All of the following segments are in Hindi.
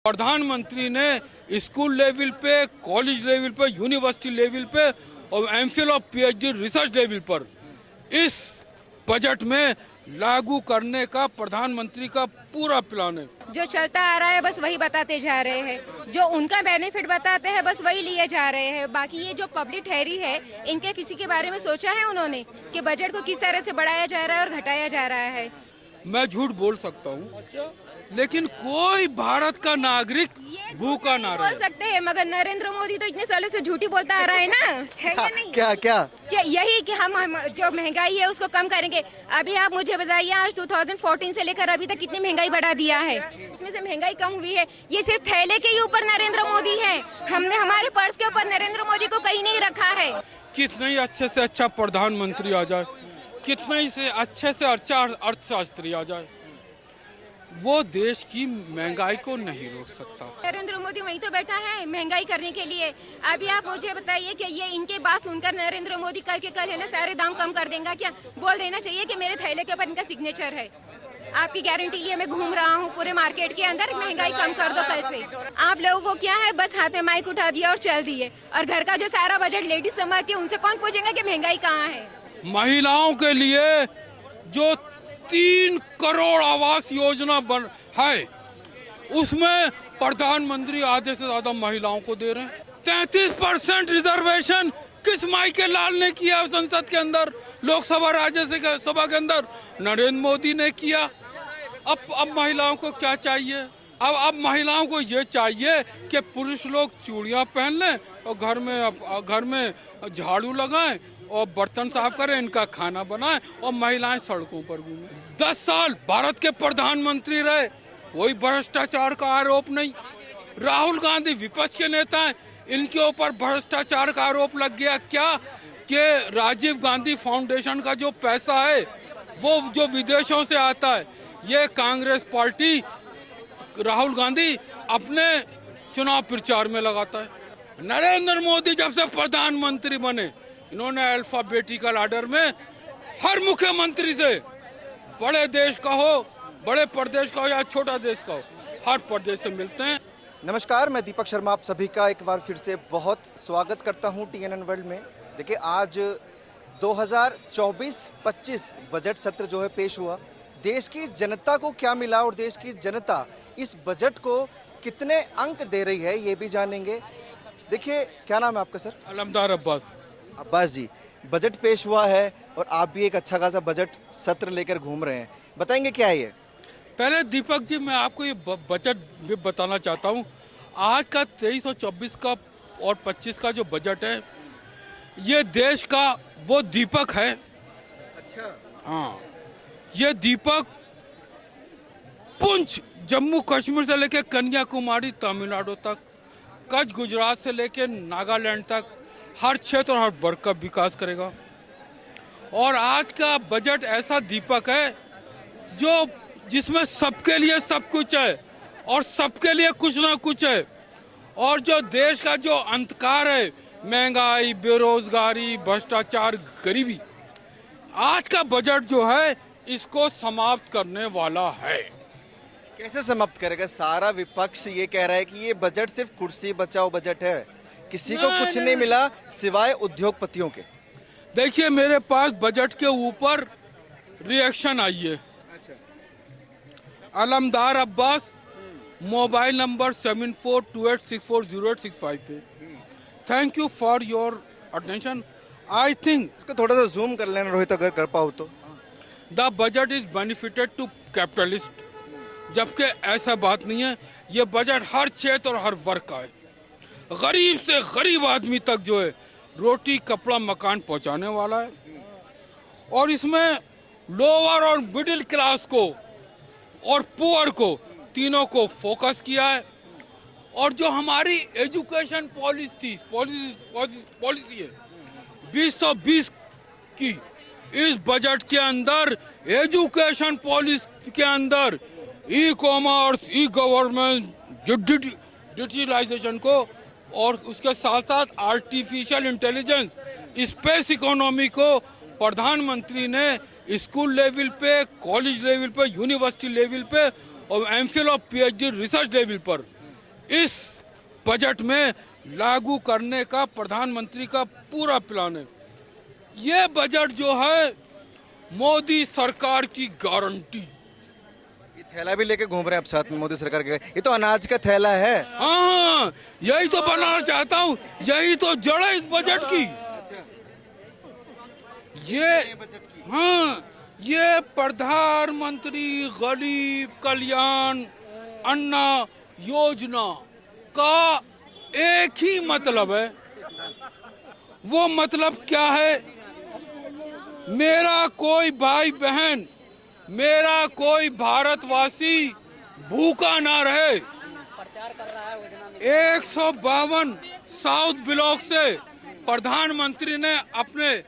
प्रधानमंत्री ने स्कूल लेवल पे, कॉलेज लेवल पे, यूनिवर्सिटी लेवल पे और एमफिल और पीएचडी रिसर्च लेवल पर इस बजट में लागू करने का प्रधानमंत्री का पूरा प्लान है। जो चलता आ रहा है बस वही बताते जा रहे हैं, जो उनका बेनिफिट बताते हैं बस वही लिए जा रहे हैं। बाकी ये जो पब्लिक ठहरी है, इनके किसी के बारे में सोचा है उन्होंने कि बजट को किस तरह से बढ़ाया जा रहा है और घटाया जा रहा है? मैं झूठ बोल सकता हूँ, लेकिन कोई भारत का नागरिक भूखा ना रहे। बोल सकते हैं, मगर नरेंद्र मोदी तो इतने सालों से झूठी बोलता आ रहा है ना, है या नहीं? क्या यही कि हम जो महंगाई है उसको कम करेंगे। अभी आप मुझे बताइए, आज 2014 से लेकर अभी तक कितनी महंगाई बढ़ा दिया है? इसमें से महंगाई कम हुई है? ये सिर्फ थैले के ही ऊपर नरेंद्र मोदी है, हमने हमारे पर्स के ऊपर नरेंद्र मोदी को कहीं नहीं रखा है। कितना ही अच्छे से अच्छा प्रधानमंत्री आ जाए, कितना ही से अच्छे से अच्छा अर्थशास्त्री आ जाए, वो देश की महंगाई को नहीं रोक सकता। नरेंद्र मोदी वहीं तो बैठा है महंगाई करने के लिए। अभी आप मुझे बताइए कि ये इनके बात सुनकर नरेंद्र मोदी कल के कल है ना सारे दाम कम कर देगा क्या? बोल देना चाहिए कि मेरे थैले के ऊपर इनका सिग्नेचर है, आपकी गारंटी लिए मैं घूम रहा हूँ पूरे मार्केट के अंदर, महंगाई कम कर दो कल से। आप लोगों को क्या है, बस हाथ में माइक उठा दिया और चल दिए, और घर का जो सारा बजट लेडीज संभालती है उनसे कौन पूछेगा कि महंगाई कहाँ है? महिलाओं के लिए जो 3 करोड़ आवास योजना बन है, उसमें प्रधानमंत्री आधे से ज्यादा महिलाओं को दे रहे हैं। 33% रिजर्वेशन किस माई के लाल ने किया संसद के अंदर, लोकसभा राज्यसभा के अंदर नरेंद्र मोदी ने किया। अब महिलाओं को क्या चाहिए? अब महिलाओं को ये चाहिए कि पुरुष लोग चूड़ियां पहन लें और घर में झाड़ू लगाएं और बर्तन साफ करें, इनका खाना बनाएं और महिलाएं सड़कों पर घूमें। 10 साल भारत के प्रधानमंत्री रहे, कोई भ्रष्टाचार का आरोप नहीं। राहुल गांधी विपक्ष के नेता हैं, इनके ऊपर भ्रष्टाचार का आरोप लग गया क्या कि राजीव गांधी फाउंडेशन का जो पैसा है वो जो विदेशों से आता है, ये कांग्रेस पार्टी राहुल गांधी अपने चुनाव प्रचार में लगाता है। नरेंद्र मोदी जब से प्रधानमंत्री बने, इन्होंने अल्फाबेटिकल ऑर्डर में हर मुख्यमंत्री से, बड़े देश का हो, बड़े प्रदेश का हो या छोटा देश का हो, हर प्रदेश से मिलते हैं। नमस्कार, मैं दीपक शर्मा आप सभी का एक बार फिर से बहुत स्वागत करता हूं TNN वर्ल्ड में। देखिए, आज 2024-25 बजट सत्र जो है पेश हुआ। देश की जनता को क्या मिला और देश की जनता इस बजट को कितने अंक दे रही है, ये भी जानेंगे। देखिए, क्या नाम है आपका सर? अलमदार अब्बास। अब्बास जी, बजट पेश हुआ है और आप भी एक अच्छा खासा बजट सत्र लेकर घूम रहे हैं, बताएंगे क्या है ये? पहले दीपक जी, मैं आपको ये बजट भी बताना चाहता हूँ। आज का 23 और 24 का और 25 का जो बजट है, ये देश का वो दीपक है। अच्छा। हाँ, ये दीपक पुंछ जम्मू कश्मीर से लेकर कन्याकुमारी तमिलनाडु तक, कच्छ गुजरात से लेकर नागालैंड तक हर क्षेत्र और हर वर्ग का विकास करेगा। और आज का बजट ऐसा दीपक है जो जिसमें सबके लिए सब कुछ है और सबके लिए कुछ ना कुछ है। और जो देश का जो अंधकार है, महंगाई, बेरोजगारी, भ्रष्टाचार, गरीबी, आज का बजट जो है इसको समाप्त करने वाला है। कैसे समाप्त करेगा? सारा विपक्ष ये कह रहा है कि ये बजट सिर्फ कुर्सी बचाओ बजट है, किसी को कुछ नहीं मिला सिवाय उद्योगपतियों के। देखिए, मेरे पास बजट के ऊपर रिएक्शन आई है। अलमदार अब्बास, मोबाइल नंबर 7428640865 पे। Thank you for your attention. I think इसको थोड़ा सा जूम कर लेना रोहित, अगर कर पाओ तो। The budget is benefited to capitalist, जबकि ऐसा बात नहीं है। ये बजट हर क्षेत्र और हर वर्ग का है, गरीब से गरीब आदमी तक जो है रोटी कपड़ा मकान पहुंचाने वाला है। और इसमें लोअर और मिडिल क्लास को और पुअर को, तीनों को फोकस किया है। और जो हमारी एजुकेशन पॉलिसी है 2020 की, इस बजट के अंदर एजुकेशन पॉलिसी के अंदर ई कॉमर्स, ई गवर्नमेंट, डिजिटलाइजेशन को और उसके साथ साथ आर्टिफिशियल इंटेलिजेंस, स्पेस इकोनॉमी को प्रधानमंत्री ने स्कूल लेवल पे, कॉलेज लेवल पे, यूनिवर्सिटी लेवल पे और एमफिल और पीएचडी रिसर्च लेवल पर इस बजट में लागू करने का प्रधानमंत्री का पूरा प्लान है। ये बजट जो है मोदी सरकार की गारंटी। ये थैला भी लेके घूम रहे हैं आप साथ में मोदी सरकार के, ये तो अनाज का थैला है। हाँ, यही तो बनाना चाहता हूँ, यही तो जड़ है इस बजट की। ये प्रधानमंत्री गरीब कल्याण अन्न योजना का एक ही मतलब है। वो मतलब क्या है? मेरा कोई भाई बहन, मेरा कोई भारतवासी भूखा ना रहे। 152 साउथ ब्लॉक से प्रधानमंत्री ने अपने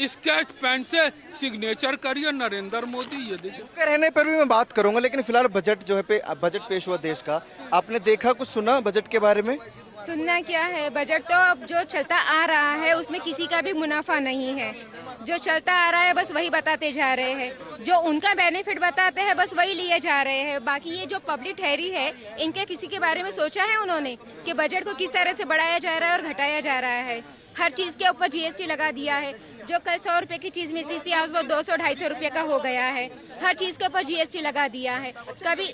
स्केच पेन से सिग्नेचर करिए नरेंद्र मोदी। ये देखिए, भूखे रहने पर भी मैं बात करूंगा, लेकिन फिलहाल बजट जो है बजट पेश हुआ देश का, आपने देखा कुछ सुना बजट के बारे में? सुनना क्या है, बजट तो अब जो चलता आ रहा है उसमें किसी का भी मुनाफा नहीं है। जो चलता आ रहा है बस वही बताते जा रहे हैं, जो उनका बेनिफिट बताते हैं बस वही लिए जा रहे हैं। बाकी ये जो पब्लिक ठहरी है, इनके किसी के बारे में सोचा है उन्होंने कि बजट को किस तरह से बढ़ाया जा रहा है और घटाया जा रहा है? हर चीज के ऊपर जीएसटी लगा दिया है। जो कल 100 रुपए की चीज मिलती थी आज वो 200-250 रुपए का हो गया है। हर चीज के ऊपर जीएसटी लगा दिया है। कभी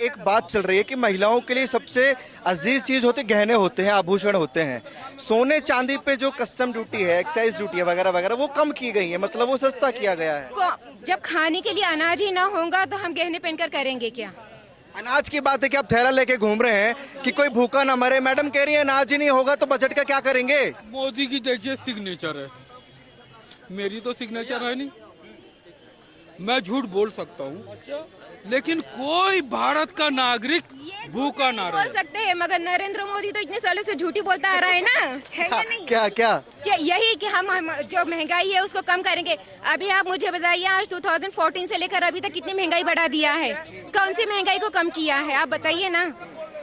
एक बात चल रही है कि महिलाओं के लिए सबसे अजीज चीज होते गहने होते हैं, आभूषण होते हैं। सोने चांदी पे जो कस्टम ड्यूटी है, एक्साइज ड्यूटी है वगैरह वगैरह, वो कम की गई है, मतलब वो सस्ता किया गया है। जब खाने के लिए अनाज ही ना होगा तो हम गहने पहनकर करेंगे क्या? अनाज की बात है कि आप थैला लेके घूम रहे हैं कि कोई भूखा ना मरे। मैडम कह रही है अनाज ही नहीं होगा तो बजट का क्या करेंगे? मोदी की देखिए सिग्नेचर है, मेरी तो सिग्नेचर है नहीं। मैं झूठ बोल सकता हूँ, लेकिन कोई भारत का नागरिक भूखा ना बोल रहे। सकते हैं, मगर नरेंद्र मोदी तो इतने सालों से झूठी बोलता आ रहा है ना, है या नहीं? क्या क्या यही कि हम जो महंगाई है उसको कम करेंगे। अभी आप मुझे बताइए, आज 2014 से लेकर अभी तक कितनी महंगाई बढ़ा दिया है? कौन सी महंगाई को कम किया है? आप बताइए ना।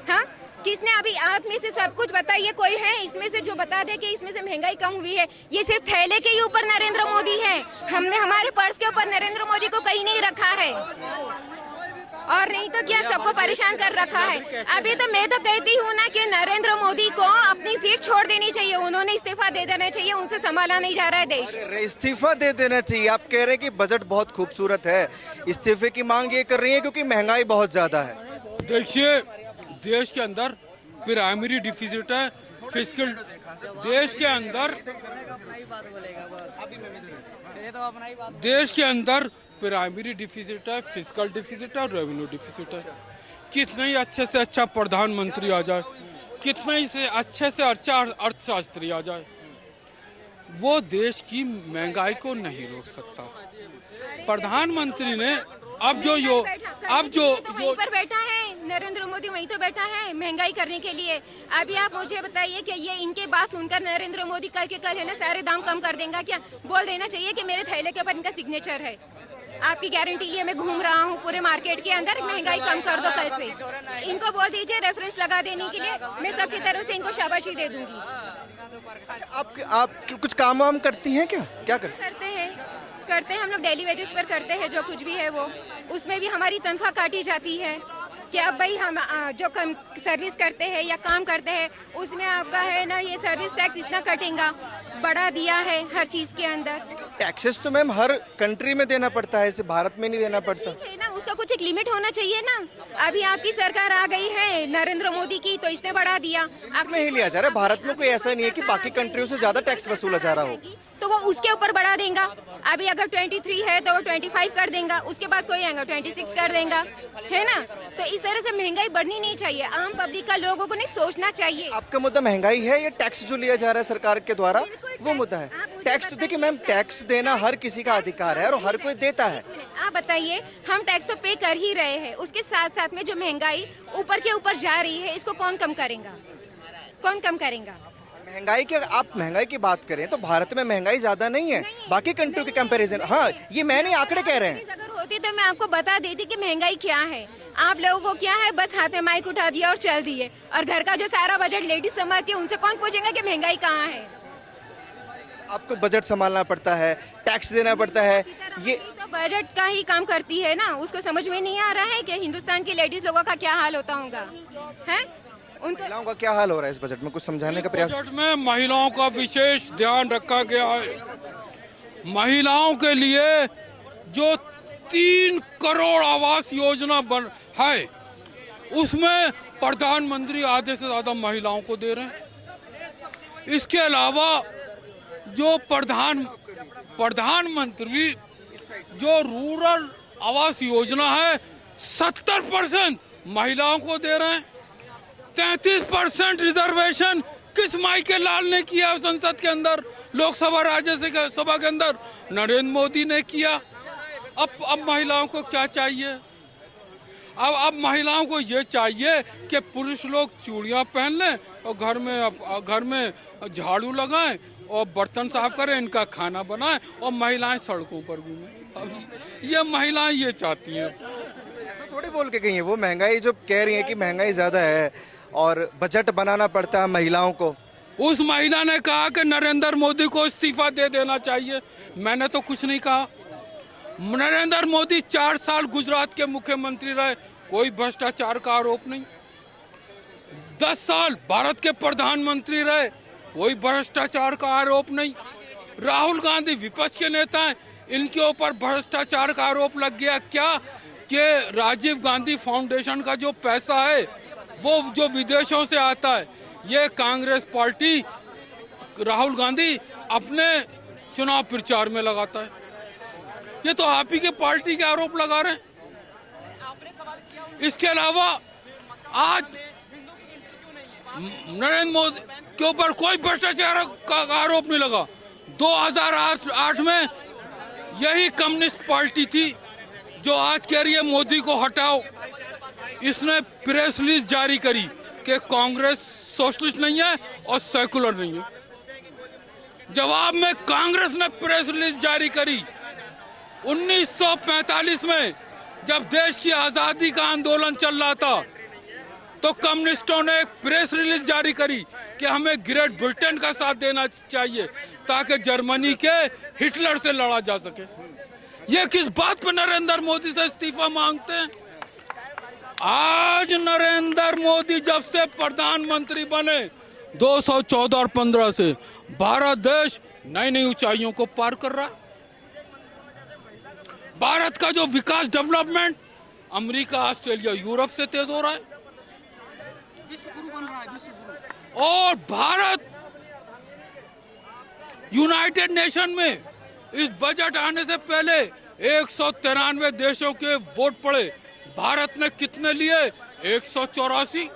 हाँ, किसने? अभी आप में से सब कुछ बताइए, कोई है इसमें से जो बता दे कि इसमें से महंगाई कम हुई है? ये सिर्फ थैले के ही ऊपर नरेंद्र मोदी है। हमने हमारे पर्स के ऊपर नरेंद्र मोदी को कहीं नहीं रखा है, और नहीं तो क्या सबको परेशान कर रखा है। अभी तो मैं तो कहती हूँ ना कि नरेंद्र मोदी को अपनी सीट छोड़ देनी चाहिए, उन्होंने इस्तीफा दे देना चाहिए, उनसे संभाला नहीं जा रहा है देश। इस्तीफा दे देना चाहिए? आप कह रहे हैं कि बजट बहुत खूबसूरत है, इस्तीफे की मांग ये कर रही है क्योंकि महंगाई बहुत ज्यादा है। देखिए, देश के अंदर प्राइमरी डिफिसिट है, फिस्कल। देश के अंदर प्राइमरी डिफिसिट है, फिस्कल डिफिसिट है और रेवेन्यू डिफिसिट है। कितने ही अच्छे से अच्छा प्रधानमंत्री आ जाए, कितने ही से अच्छे अच्छा अर्थशास्त्री आ जाए, वो देश की महंगाई को नहीं रोक सकता। प्रधानमंत्री ने अब जो वहीं पर बैठा है नरेंद्र मोदी, वहीं तो बैठा है महंगाई करने के लिए। अभी आप मुझे बताइए कि ये इनके बात सुनकर नरेंद्र मोदी कल के कल है ना सारे दाम कम कर देगा क्या? बोल देना चाहिए कि मेरे थैले के ऊपर इनका सिग्नेचर है। आपकी गारंटी लिए मैं घूम रहा हूँ पूरे मार्केट के अंदर, महंगाई कम कर दो कल से। इनको बोल दीजिए रेफरेंस लगा देने के लिए, मैं सबकी तरफ से इनको शाबाशी दे दूंगी। आप कुछ काम वाम करती हैं क्या करते हैं हम लोग डेली वेजेस पर करते हैं, जो कुछ भी है वो, उसमें भी हमारी तनख्वाह काटी जाती है कि अब भाई हम जो कम सर्विस करते हैं या काम करते हैं उसमें आपका है ना ये सर्विस टैक्स इतना कटेगा, बढ़ा दिया है हर चीज के अंदर। टैक्सेस तो मैम हर कंट्री में देना पड़ता है, इसे भारत में नहीं देना पड़ता है ना, उसका कुछ एक लिमिट होना चाहिए ना। अभी आपकी सरकार आ गई है नरेंद्र मोदी की, तो इसने बढ़ा दिया। में ही लिया जा रहा है। भारत में कोई ऐसा नहीं है कि बाकी कंट्रियों से ज्यादा टैक्स वसूला जा रहा हो, तो वो उसके ऊपर बढ़ा देगा। अभी अगर 23 है तो वो 25 कर देगा, उसके बाद कोई आएगा 26 कर देगा, है ना। तो इस तरह से महंगाई बढ़नी नहीं चाहिए, आम पब्लिक का लोगों को नहीं सोचना चाहिए। आपका मुद्दा महंगाई है या टैक्स जो लिया जा रहा है सरकार के द्वारा, वो मुद्दा है? टैक्स तो देखिए मैम, टैक्स देना हर किसी का अधिकार है और हर कोई देता है। आप बताइए, हम टैक्स तो पे कर ही रहे हैं, उसके साथ साथ में जो महंगाई ऊपर के ऊपर जा रही है इसको कौन कम करेगा? कौन कम करेगा? महंगाई की, आप महंगाई की बात करें तो भारत में महंगाई ज्यादा नहीं है बाकी कंट्रियों के कंपैरिजन। हाँ, ये मैं नहीं, आंकड़े कह रहे हैं। अगर होती तो मैं आपको बता देती कि महंगाई क्या है। आप लोगों को क्या है, बस हाथ में माइक उठा दिया और चल दिए, और घर का जो सारा बजट लेडीज संभालती है उनसे कौन पूछेगा कि महंगाई कहाँ है? आपको बजट संभालना पड़ता है, टैक्स देना पड़ता है, ये तो बजट का ही काम करती है ना। उसको समझ में नहीं आ रहा है कि हिंदुस्तान की लेडीज लोगों का क्या हाल होता होगा, है? उनको महिलाओं का क्या हाल हो रहा है इस बजट में, कुछ समझाने का प्रयास? बजट में महिलाओं का विशेष ध्यान रखा गया है। महिलाओं के लिए जो 3 करोड़ आवास योजना बन है, उसमें प्रधानमंत्री आधे से ज्यादा महिलाओं को दे रहे हैं। इसके अलावा जो प्रधानमंत्री जो रूरल आवास योजना है 70% महिलाओं को दे रहे हैं। 33% रिजर्वेशन किस माई के लाल ने किया संसद के अंदर, लोकसभा राज्यसभा के अंदर नरेंद्र मोदी ने किया। अब महिलाओं को क्या चाहिए? अब महिलाओं को ये चाहिए कि पुरुष लोग चूड़ियां पहन लें और घर में झाड़ू लगाएं और बर्तन साफ करें, इनका खाना बनाएं और महिलाएं सड़कों पर घूमें। अब ये महिलाएं ये चाहती हैं। ऐसा थोड़ी बोल के गई है वो, महंगाई जो कह रही है कि महंगाई ज्यादा है और बजट बनाना पड़ता है महिलाओं को। उस महिला ने कहा कि नरेंद्र मोदी को इस्तीफा दे देना चाहिए। मैंने तो कुछ नहीं कहा। नरेंद्र मोदी 4 साल गुजरात के मुख्यमंत्री रहे, कोई भ्रष्टाचार का आरोप नहीं। 10 साल भारत के प्रधानमंत्री रहे, कोई भ्रष्टाचार का आरोप नहीं। राहुल गांधी विपक्ष के नेता हैं, इनके ऊपर भ्रष्टाचार का आरोप लग गया क्या कि राजीव गांधी फाउंडेशन का जो पैसा है वो जो विदेशों से आता है, ये कांग्रेस पार्टी राहुल गांधी अपने चुनाव प्रचार में लगाता है। ये तो आप ही के पार्टी के आरोप लगा रहे हैं। इसके अलावा आज नरेंद्र मोदी के ऊपर कोई भ्रष्टाचार का आरोप नहीं लगा। 2008 में यही कम्युनिस्ट पार्टी थी जो आज कह रही है मोदी को हटाओ। इसने प्रेस रिलीज जारी करी कि कांग्रेस सोशलिस्ट नहीं है और सेकुलर नहीं है। जवाब में कांग्रेस ने प्रेस रिलीज जारी करी। 1945 में जब देश की आजादी का आंदोलन चल रहा था तो कम्युनिस्टों ने एक प्रेस रिलीज जारी करी कि हमें ग्रेट ब्रिटेन का साथ देना चाहिए ताकि जर्मनी के हिटलर से लड़ा जा सके। ये किस बात पर नरेंद्र मोदी से इस्तीफा मांगते हैं? आज नरेंद्र मोदी जब से प्रधानमंत्री बने 214 और 15 से भारत देश नई नई ऊंचाइयों को पार कर रहा है। भारत का जो विकास डेवलपमेंट अमेरिका, ऑस्ट्रेलिया, यूरोप से तेज हो रहा है और भारत यूनाइटेड नेशन में इस बजट आने से पहले 193 देशों के वोट पड़े। भारत ने कितने लिए? 184।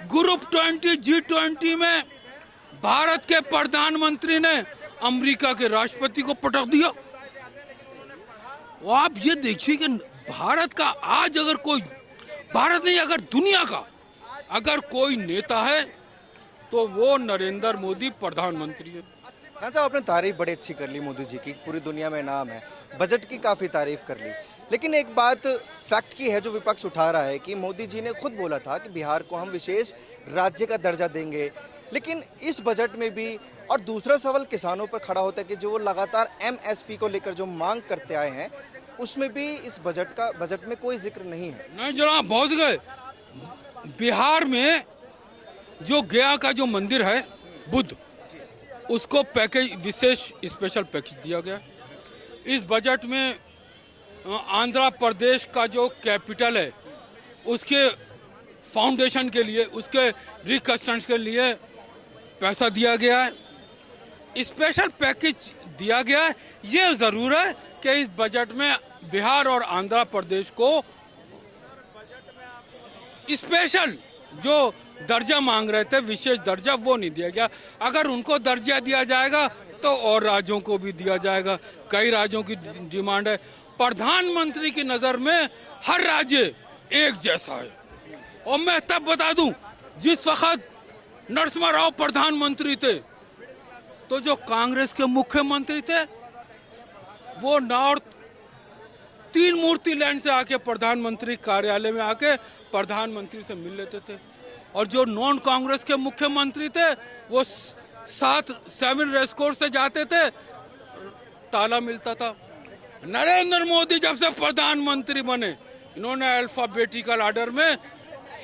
ग्रुप 20 G20 में भारत के प्रधानमंत्री ने अमेरिका के राष्ट्रपति को पटक दिया। और आप ये देखिए कि भारत का आज अगर कोई, भारत नहीं अगर दुनिया का अगर कोई नेता है तो वो नरेंद्र मोदी प्रधानमंत्री है। हाँ साहब, आपने तारीफ बड़ी अच्छी कर ली मोदी जी की, पूरी दुनिया में नाम है, बजट की काफ़ी तारीफ कर ली। लेकिन एक बात फैक्ट की है जो विपक्ष उठा रहा है कि मोदी जी ने खुद बोला था कि बिहार को हम विशेष राज्य का दर्जा देंगे। लेकिन इस बजट में भी, और दूसरा सवाल किसानों पर खड़ा होता है कि जो लगातार MSP को लेकर जो मांग करते आए हैं उसमें भी इस बजट में कोई जिक्र नहीं है। नहीं जनाब, बहुत गए। बिहार में जो गया का जो मंदिर है बुद्ध, उसको पैकेज, विशेष स्पेशल पैकेज दिया गया। इस बजट में आंध्र प्रदेश का जो कैपिटल है उसके फाउंडेशन के लिए, उसके रिकंस्ट्रक्शन के लिए पैसा दिया गया है, स्पेशल पैकेज दिया गया है। ये जरूर है कि इस बजट में बिहार और आंध्र प्रदेश को स्पेशल जो दर्जा मांग रहे थे, विशेष दर्जा, वो नहीं दिया गया। अगर उनको दर्जा दिया जाएगा तो और राज्यों को भी दिया जाएगा। कई राज्यों की डिमांड है। प्रधानमंत्री की नजर में हर राज्य एक जैसा है। और मैं तब बता दूं, जिस वक्त नरसिम्हा राव प्रधानमंत्री थे तो जो कांग्रेस के मुख्यमंत्री थे वो नॉर्थ तीन मूर्ति लैंड से आके प्रधानमंत्री कार्यालय में आके प्रधानमंत्री से मिल लेते थे। और जो नॉन कांग्रेस के मुख्यमंत्री थे वो 7 रेसकोर्स से जाते थे, ताला मिलता था। नरेंद्र मोदी जब से प्रधानमंत्री बने, इन्होंने अल्फाबेटिकल ऑर्डर में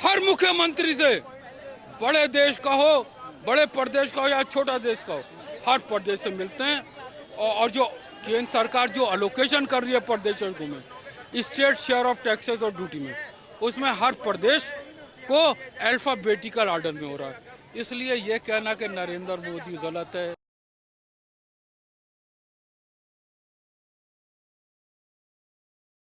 हर मुख्यमंत्री से बड़े देश का हो, बड़े प्रदेश का हो या छोटा देश का हो, हर प्रदेश से मिलते हैं। और जो केंद्र सरकार जो अलोकेशन कर रही है प्रदेशों को में, स्टेट शेयर ऑफ टैक्सेस और ड्यूटी में, उसमें हर प्रदेश को अल्फाबेटिकल ऑर्डर में हो रहा है। इसलिए ये कहना कि नरेंद्र मोदी गलत है,